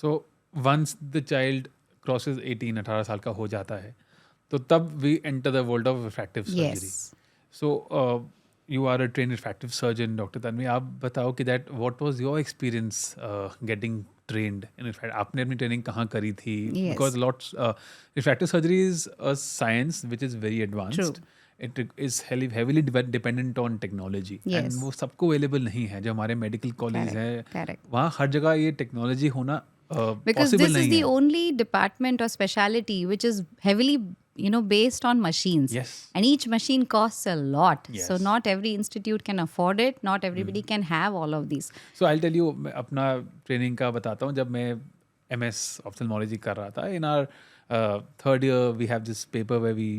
So once the child crosses 18 साल का हो जाता है, तो तब we enter the world of refractive surgery. Yes. So you are a trained refractive surgeon, Dr. Tanvi. आप बताओ कि that what was your experience getting trained in refractive? आपने अपनी training कहाँ करी थी? Because Yes. lots refractive surgery is a science which is very advanced. True. It is heavily dependent on technology. Yes. And वो सबको available नहीं है. जो हमारे medical college Correct. है, Correct. वहाँ हर जगह ये technology होना Because possible this is नहीं the है. only department or specialty which is heavily, based on machines. Yes. And each machine costs a lot. Yes. So not every institute can afford it. Not everybody can have all of these. So I'll tell you, मैं अपना training का बताता हूँ. जब मैं MS ophthalmology कर रहा था, in our third year we have this paper where we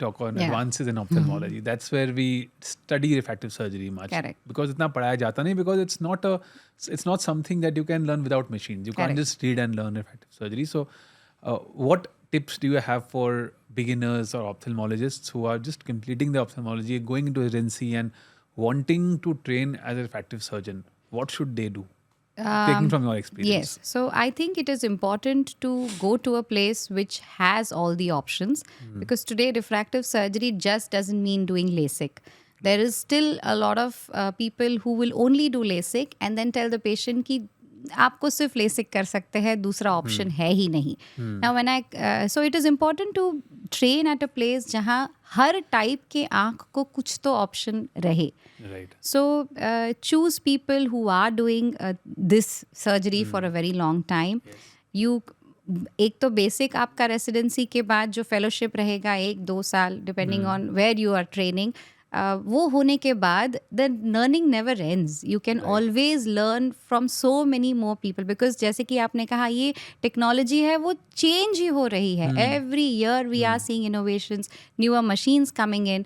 talk on Yeah. advances in ophthalmology. That's where we study refractive surgery much. Correct. Because इतना पढ़ाया जाता नहीं, because it's not something that you can learn without machines. You can't Correct. just read and learn refractive surgery. So what tips do you have for beginners or ophthalmologists who are just completing the ophthalmology, going into residency and wanting to train as a refractive surgeon? What should they do? Taking from your experience. Yes. So I think it is important to go to a place which has all the options, because today refractive surgery just doesn't mean doing LASIK. There is still a lot of people who will only do LASIK and then tell the patient कि आपको सिर्फ LASIK कर सकते हैं, दूसरा option है ही नहीं. Now when so it is important to train at a place जहाँ हर टाइप के आँख को कुछ तो ऑप्शन रहे. Right. So choose people who are doing this surgery for a very long time. You एक तो बेसिक आपका रेसिडेंसी के बाद जो फेलोशिप रहेगा 1-2 साल depending on where you are training, वो होने के बाद the learning never ends. You can always learn from so many more people, because जैसे कि आपने कहा ये टेक्नोलॉजी है वो चेंज ही हो रही है. Every year we are seeing innovations, newer machines coming in.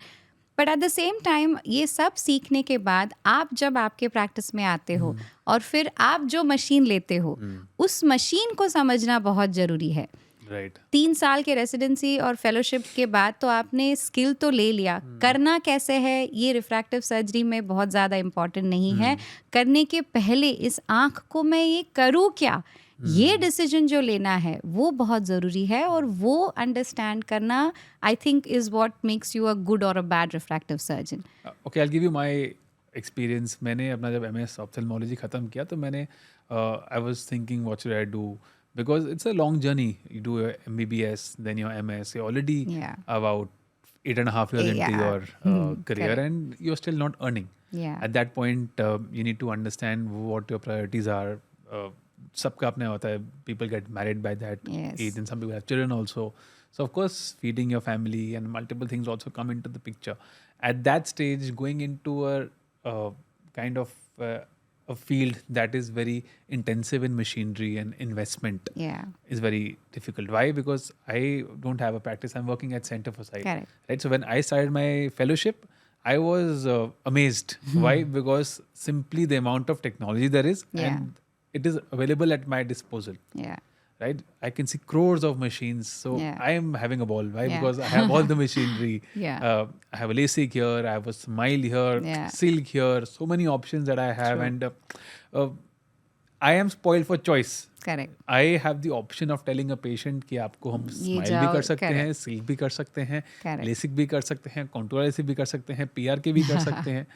But at the same time ये सब सीखने के बाद आप जब आपके प्रैक्टिस में आते हो और फिर आप जो मशीन लेते हो उस मशीन को समझना बहुत ज़रूरी है. Right. 3 साल के रेसिडेंसी और फेलोशिप के बाद तो आपने स्किल तो ले लिया, करना कैसे है ये रिफ्रैक्टिव सर्जरी में बहुत ज़्यादा इम्पॉर्टेंट नहीं है. करने के पहले इस आँख को मैं ये करूँ क्या, ये डिसीजन जो लेना है वो बहुत ज़रूरी है. और वो अंडरस्टैंड करना I think is what makes you a good or a bad refractive surgeon. Okay, I'll give you my experience. मैंने अपना जब MS ophthalmology ख़त्म किया तो मैंने I was thinking what should I do, because it's a long journey. You do your MBBS, then your MS. You're already Yeah. about 8.5 years into Yeah. your career, Correct. and you're still not earning. Yeah. At that point, you need to understand what your priorities are. सबका अपने होता है. People get married by that Yes. age, and some people have children also. So of course, feeding your family and multiple things also come into the picture. At that stage, going into a kind of a field that is very intensive in machinery and investment Yeah. is very difficult. Why? Because I don't have a practice. I'm working at Center for Sight. Correct. Right. So when I started my fellowship, I was amazed. Why? Because simply the amount of technology there is, Yeah. and it is available at my disposal. Yeah. Right? I can see crores of machines. So Yeah. I am having a ball. Why? Yeah. Because I have all the machinery. Yeah. I have a LASIK here. I have a Smile here. Yeah. Silk here. So many options that I have. True. And I am spoiled for choice. Correct. I have the option of telling a patient कि आपको हम smile भी जाओ, कर सकते हैं, correct. Silk भी कर सकते हैं, Correct. लेसिक भी कर सकते हैं, कॉन्टूर लेसिक भी कर सकते हैं, PR के भी कर सकते हैं.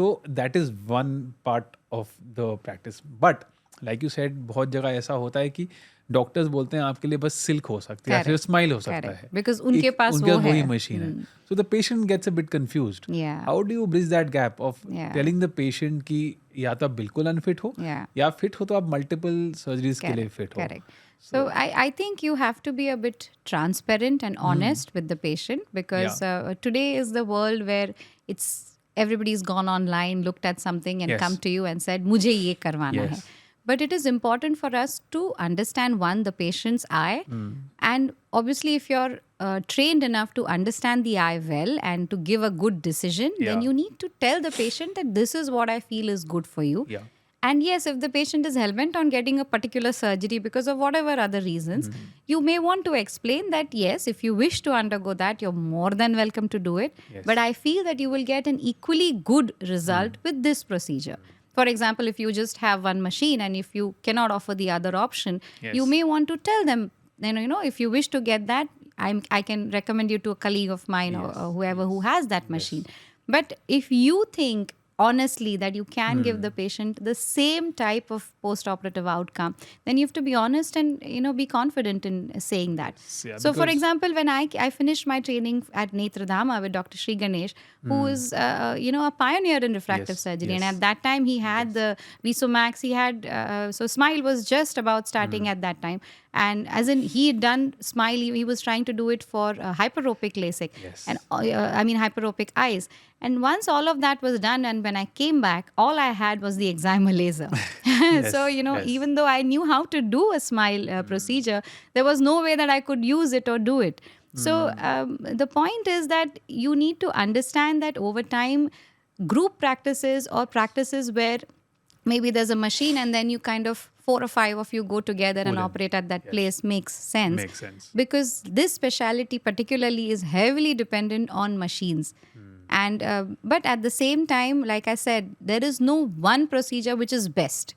So that is one part of the practice. But like you said, बहुत जगह ऐसा होता है कि डॉक्टर्स बोलते हैं आपके लिए बस सिल्क हो सकती है या फिर Correct. स्माइल हो सकता Correct. है. Because उनके पास उनके वो वही है. मशीन है. So the patient gets a bit confused. Yeah. How do you bridge that gap of Yeah. telling the patient कि या तो आप बिल्कुल अनफिट हो Yeah. या फिट हो तो आप मल्टीपल सर्जरीज के लिए फिट हो. Correct. So I think you have to be a bit transparent and honest with the patient, because today is the world where it's everybody's gone online, looked at something and Yes. come to you and said मुझे ये करवाना Yes. है. But it is important for us to understand, one, the patient's eye, and obviously if you're trained enough to understand the eye well and to give a good decision, then Yeah. you need to tell the patient that this is what I feel is good for you. Yeah. And yes, if the patient is hell-bent on getting a particular surgery because of whatever other reasons, you may want to explain that yes, if you wish to undergo that, you're more than welcome to do it. Yes. But I feel that you will get an equally good result with this procedure. For example, if you just have one machine and if you cannot offer the other option, Yes. you may want to tell them, if you wish to get that, I can recommend you to a colleague of mine or whoever who has that machine. But if you think honestly that you can give the patient the same type of post-operative outcome, then you have to be honest and be confident in saying that. Yeah, So for because- example, when I finished my training at Netradhama with Dr. Sri Ganesh, who is a pioneer in refractive Yes, surgery, and yes. at that time he had the Visomax, he had so Smile was just about starting at that time, and as in he had done Smile, he was trying to do it for hyperopic LASIK, Yes. and hyperopic eyes. And once all of that was done, and when I came back, all I had was the excimer laser. So, yes. even though I knew how to do a Smile procedure, there was no way that I could use it or do it. So, the point is that you need to understand that over time, group practices or practices where maybe there's a machine and then you kind of 4 or 5 of you go together and Pull in. operate at that place makes sense. Makes sense. Because this specialty particularly is heavily dependent on machines. And but at the same time, like I said, there is no one procedure which is best.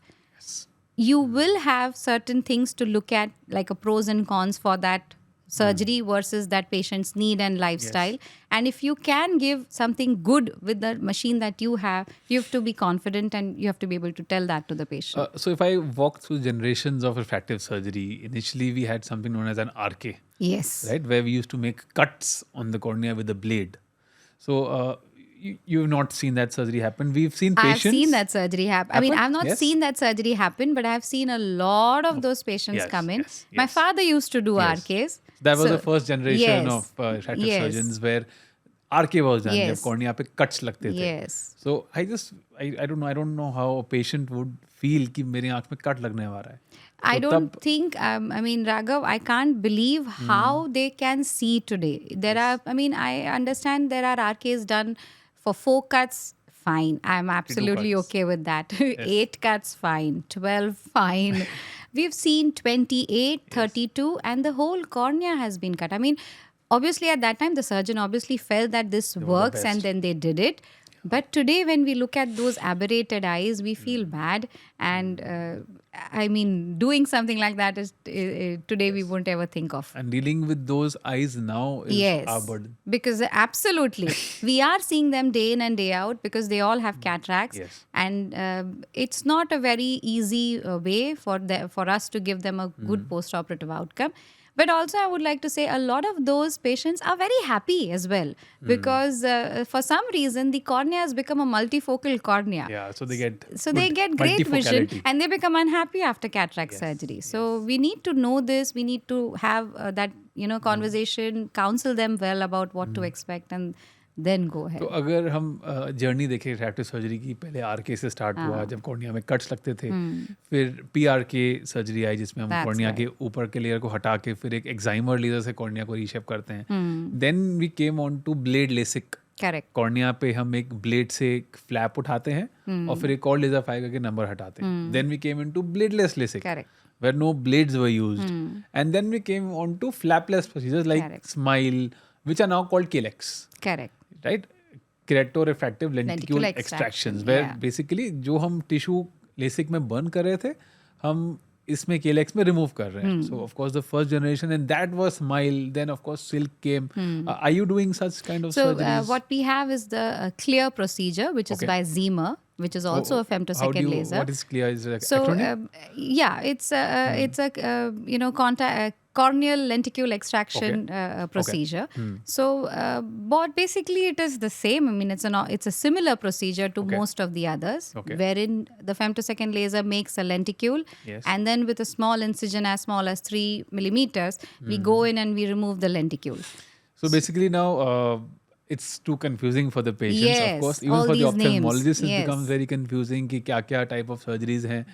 You will have certain things to look at, like a pros and cons for that surgery versus that patient's need and lifestyle. And if you can give something good with the machine that you have to be confident and you have to be able to tell that to the patient. So if I walk through generations of refractive surgery, initially we had something known as an RK, Yes. right, where we used to make cuts on the cornea with a blade. So you've not seen that surgery happen. We've seen patients. I've seen that surgery happen. I mean, Happen? I've not Yes. seen that surgery happen, but I've seen a lot of those patients Yes, come in. yes, My yes. father used to do Yes. RKs. That was So- the first generation Yes. of refractive Yes. surgeons where RK was done. Yes. जब cornea पे cuts लगते थे. Yes. So I don't know how a patient would feel कि मेरी आँख में cut लगने वाला है. I So don't तब- think, Raghav, I can't believe how they can see today. There are, I understand there are RKs done for 4 cuts, fine. I'm absolutely cuts. okay with that. 8 cuts, fine. 12, fine. We've seen 28, 32, and the whole cornea has been cut. I mean, obviously at that time, the surgeon obviously felt that this works and best. then they did it. But today, when we look at those aberrated eyes, we feel bad. And doing something like that is today we won't ever think of. And dealing with those eyes now is Yes, our burden. because absolutely, we are seeing them day in and day out because they all have cataracts, Yes. and it's not a very easy way for us to give them a good post-operative outcome. But also, I would like to say a lot of those patients are very happy as well because for some reason the cornea has become a multifocal cornea. Yeah, so they get They get great vision multifocality. and they become unhappy after cataract surgery. So we need to know this. We need to have that conversation, counsel them well about what to expect, and then go ahead. तो अगर हम journey देखें refractive surgery की, पहले R K से start हुआ जब cornea में कट्स लगते थे, फिर पीआरके सर्जरी आई जिसमें हम That's कॉर्निया right. के ऊपर के लेयर को हटा के फिर एक एक्साइमर लेजर से कॉर्निया को रीशेप करते हैं. Then we came on to blade LASIK. Correct. Cornea पे हम एक ब्लेड से एक फ्लैप उठाते हैं और फिर एक और लेजर फाइव करके नंबर हटाते हैं. Then we came into bladeless LASIK. Correct. where no blades were used. And then we came on to flapless procedures like Correct. Smile, which are now called KLEX, Correct. right? Keratorefractive Lenticule lenticule extraction, extractions, where yeah. basically जो हम tissue LASIK में burn कर रहे थे, हम इसमें KLEX में remove कर रहे हैं. So of course the first generation, and that was Smile. Then of course Silk came. Are you doing such kind of So surgeries? what we have is the clear procedure, which is Okay. by Zimmer, which is also a How do femtosecond you, laser. what is clear? Is it like So acronym? it's a corneal lenticule extraction procedure. So but basically it is the same. I mean, it's a similar procedure to Okay. most of the others, Okay. wherein the femtosecond laser makes a lenticule, Yes. and then with a small incision as small as 3 millimeters, we go in and we remove the lenticule. So basically now it's too confusing for the patients. Yes, of course, even all for the these names. ophthalmologist, it Yes. becomes very confusing कि क्या-क्या type of surgeries हैं.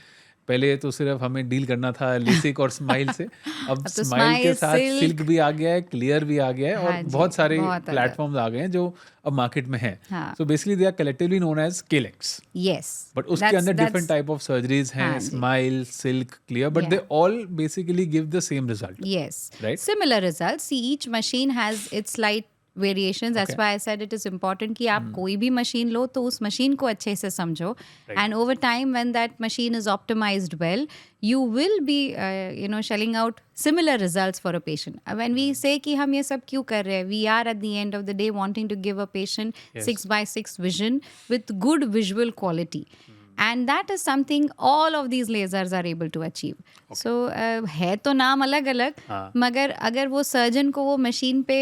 पहले तो सिर्फ हमें deal करना था LASIK और स्माइल से. अब तो स्माइल के Smile, साथ Silk. सिल्क भी आ गया है, क्लियर भी आ गया है और हाँ जी, बहुत सारे बहुत अलग। प्लेटफॉर्म्स आ गए हैं जो अब मार्केट में हैं. हाँ। So basically they are collectively known as KLEX. Yes. But उसके अंदर different type of surgeries हैं, हाँ जी। Smile, silk, clear, but Yeah. they all basically give the same result. Yes. Right? Similar results. See, each machine has its slight variations. That's why I said it is important कि आप कोई भी machine लो तो उस machine को अच्छे से समझो. And over time, when that machine is optimized well, you will be, shelling out similar results for a patient. When we say कि हम ये सब क्यों कर रहे हैं, we are at the end of the day wanting to give a patient 6x6 vision with good visual quality. And that is something all of these lasers are able to achieve. So है तो नाम अलग अलग, मगर अगर वो surgeon को वो मशीन पे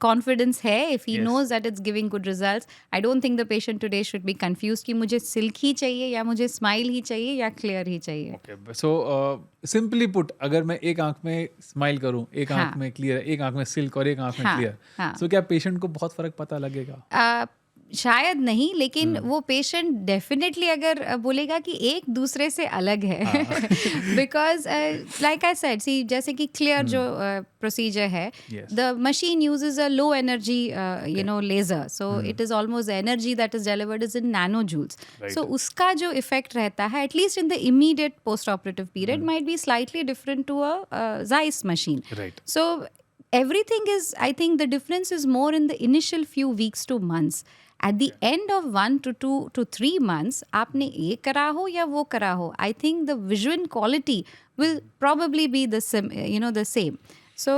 कॉन्फिडेंस है, if he knows that it's giving good results, I don't think the patient today should be confused कि मुझे सिल्क ही चाहिए या मुझे स्माइल ही चाहिए या क्लियर ही चाहिए. Okay, so simply put, अगर मैं एक आंख में स्माइल करूं, एक आंख में क्लियर, एक आंख में सिल्क और एक आंख में क्लियर, so क्या पेशेंट को बहुत फर्क पता लगेगा? शायद नहीं, लेकिन वो पेशेंट डेफिनेटली अगर बोलेगा कि एक दूसरे से अलग है, because like I said, see जैसे कि क्लियर जो प्रोसीजर है, the machine uses a low energy laser, so it is almost energy that is delivered is in nano joules. So उसका जो इफेक्ट रहता है, at least in the immediate post operative period, might be slightly different to a Zeiss machine. So everything is, I think the difference is more in the initial few weeks to months. At the end of 1 to 2 to 3 months, आपने ये करा हो या वो करा हो, I think the visual quality will probably be the same. So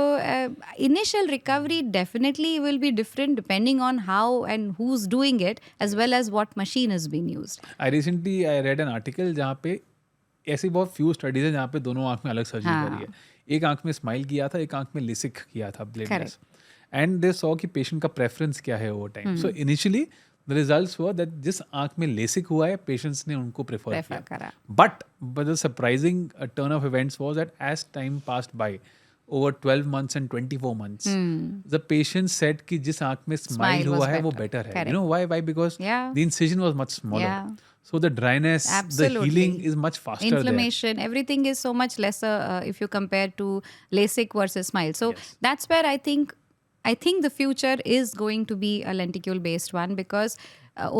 initial recovery definitely will be different depending on how and who's doing it, as well as what machine is being used. I read an article जहाँ पे ऐसी बहुत few studies हैं जहाँ पे दोनों आँख में अलग सर्जरी करी है. एक आँख में स्माइल किया था, एक आँख में लिसिक किया था, ब्लेडलेस. एंड दे सॉ कि पेशेंट का प्रेफरेंस क्या है over time. So initially the results हुआ दैट जिस आंख में लेसिक हुआ है, पेशेंट्स ने उनको प्रेफर किया. But the surprising turn of events was that as time passed by, over 12 months and 24 months, the patient said कि जिस आंख में स्माइल हुआ है वो बेटर है. You know why? Because the incision was much smaller. So the dryness, the healing is much faster. Inflammation, everything is so much lesser if you compare to LASIK versus smile. So that's where I think the future is going to be a lenticule based one, because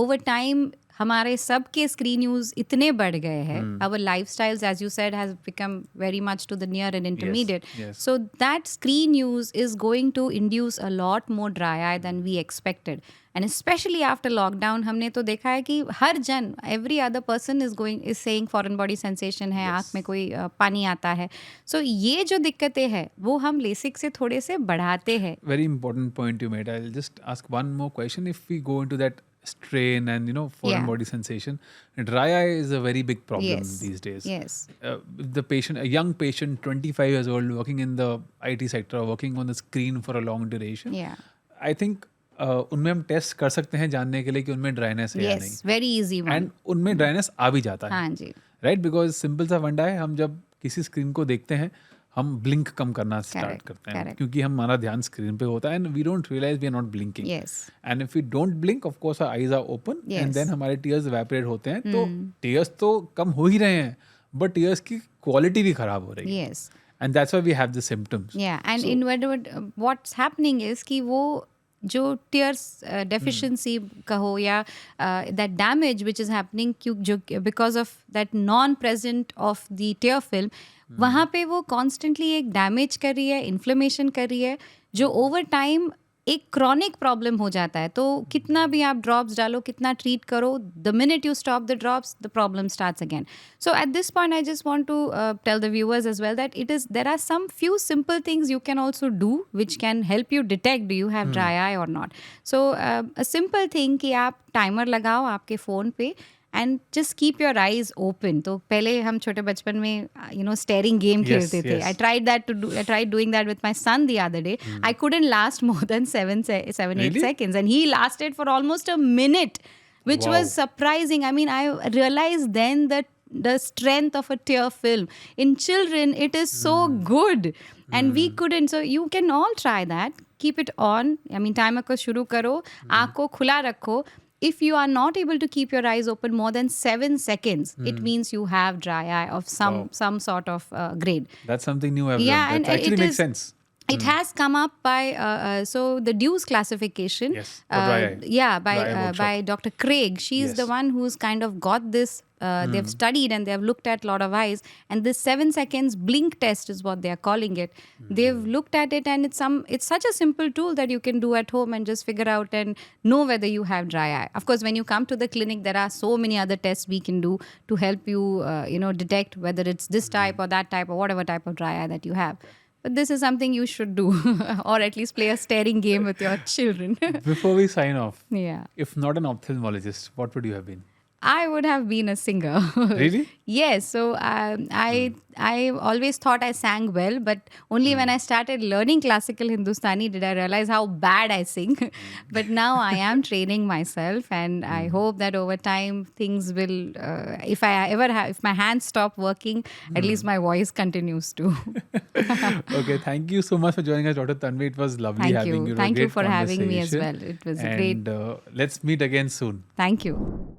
over time हमारे सब के screen use इतने बढ़ गए हैं. Our lifestyles, as you said, has become very much to the near and intermediate. So that screen use is going to induce a lot more dry eye than we expected. And especially after lockdown, हमने तो देखा है कि हर जन, every other person is saying foreign body sensation है, आँख में कोई पानी आता है. So ये जो दिक्कतें हैं वो हम लेसिक से थोड़े से बढ़ाते हैं. Very important point you made. I'll just ask one more question. If we go into that strain and foreign body sensation, dry eye is a very big problem these days. The patient, a young patient, 25 years old, working in the IT sector, working on the screen for a long duration, I think उनमें हम test कर सकते हैं जानने के लिए कि उनमें ड्राइनेस है या नहीं. Very easy one. एंड उनमें ड्राइनेस आ भी जाता है. हाँ जी. राइट, बिकॉज सिंपल सा फंडा है, हम जब किसी स्क्रीन को देखते हैं हम ब्लिंक कम करना स्टार्ट करते हैं, क्योंकि हमारा ध्यान स्क्रीन पे होता है and we don't realize we are not blinking. And if we don't blink, of course our eyes are open and then हमारे टीयर्स इवैपोरेट होते हैं. तो टीयर्स तो कम हो ही रहे हैं, बट टीयर्स की क्वालिटी भी खराब हो रही है. And that's why we have the symptoms. And in what's happening is कि वो जो टीयर्स डेफिशिएंसी कहो या that damage which is happening, जो because of that non present of the tear film, वहाँ पे वो कॉन्स्टेंटली एक डैमेज कर रही है, इन्फ्लेमेशन कर रही है, जो ओवर टाइम एक क्रॉनिक प्रॉब्लम हो जाता है. तो कितना भी आप ड्रॉप्स डालो, कितना ट्रीट करो, the minute you stop the drops, the problem starts again. So at this point I just want to tell the viewers as well that there are some few simple things you can also do which can help you detect do you have dry eye or not. So a simple thing कि आप timer लगाओ आपके phone पे and just keep your eyes open. तो पहले हम छोटे बचपन में staring game खेलते थे. I tried doing that with my son the other day. I couldn't last more than 8 seconds, and he lasted for almost a minute, which was surprising. I mean, I realized then that the strength of a tear film in children, it is so good, and we couldn't. So you can all try that. Keep it on. I mean, timer को शुरू करो, आँख को खुला रखो. If you are not able to keep your eyes open more than 7 seconds, it means you have dry eye of some sort of grade. That's something new I've learned. That actually makes sense. It has come up by so the Dew's classification. Yes, for dry eye. By Dry eye workshop. by Dr. Craig. She's the Yes. one who's kind of got this. They've studied and they've looked at a lot of eyes, and this 7 seconds blink test is what they are calling it. They've looked at it, and it's such a simple tool that you can do at home and just figure out and know whether you have dry eye. Of course, when you come to the clinic, there are so many other tests we can do to help you, detect whether it's this type or that type or whatever type of dry eye that you have. But this is something you should do, or at least play a staring game with your children. Before we sign off, Yeah. if not an ophthalmologist, what would you have been? I would have been a singer. Really? Yes. So I always thought I sang well, but only when I started learning classical Hindustani did I realize how bad I sing. But now I am training myself, and I hope that over time things will. If my hands stop working, at least my voice continues to. Okay, thank you so much for joining us, Dr. Tanvi. It was lovely Thank having you. you. It was a Thank you great for having me as conversation. well. It was and, great. let's meet again soon. Thank you.